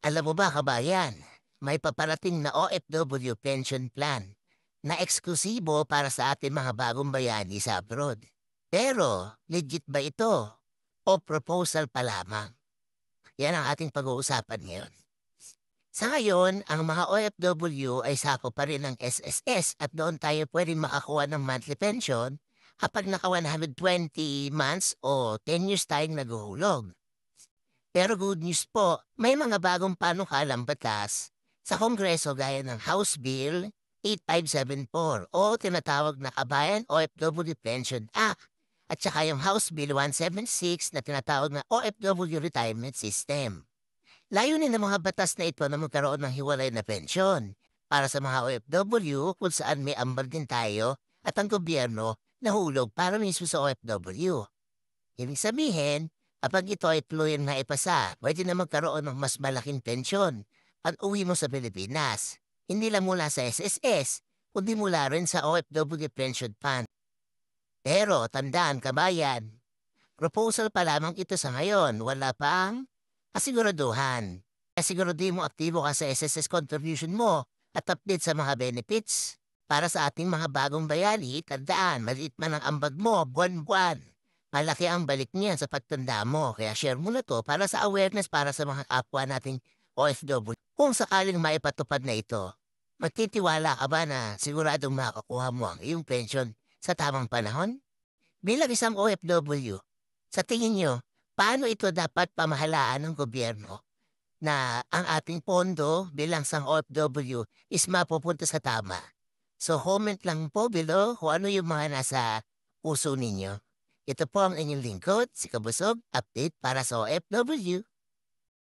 Alam mo ba kabayan, may paparating na OFW pension plan na eksklusibo para sa ating mga bagong bayani sa abroad. Pero, legit ba ito? O proposal pa lamang? Yan ang ating pag-uusapan ngayon. Sa ngayon, ang mga OFW ay sakop pa rin ng SSS at doon tayo pwedeng makakuha ng monthly pension kapag naka 120 months o 10 years tayong naghuhulog. Pero good news po, may mga bagong panukalang batas sa Kongreso gaya ng House Bill 8574 o tinatawag na Kabayan OFW Pension Act at saka yung House Bill 176 na tinatawag na OFW Retirement System. Layunin ng mga batas na ito na magkaroon ng hiwalay na pensyon para sa mga OFW kung saan may ambag din tayo at ang gobyerno nahulog para mismo sa OFW. Ibig sabihin, kapag ito ay tuluyang naipasa, pwede na magkaroon ng mas malaking pensyon at uwi mo sa Pilipinas. Hindi lang mula sa SSS, kundi mula rin sa OFW Pension Fund. Pero tandaan kabayan, proposal pa lamang ito sa ngayon, wala pa ang kasiguraduhan. Kaya siguraduhin mo aktibo ka sa SSS contribution mo at update sa mga benefits. Para sa ating mga bagong bayani, tandaan, maliit man ang ambag mo, buwan-buwan. Malaki ang balik niya sa pagtanda mo, kaya share mo na to para sa awareness para sa mga kapwa nating OFW. Kung sakaling maipatupad na ito, magtitiwala ka ba na siguradong makakuha mo ang iyong pension sa tamang panahon? Bilang isang OFW, sa tingin nyo, paano ito dapat pamahalaan ng gobyerno na ang ating pondo bilang isang OFW is mapupunta sa tama? So comment lang po below kung ano yung mga nasa puso ninyo. Ito po ang inyong lingkod, si Kabusog, update para sa OFW.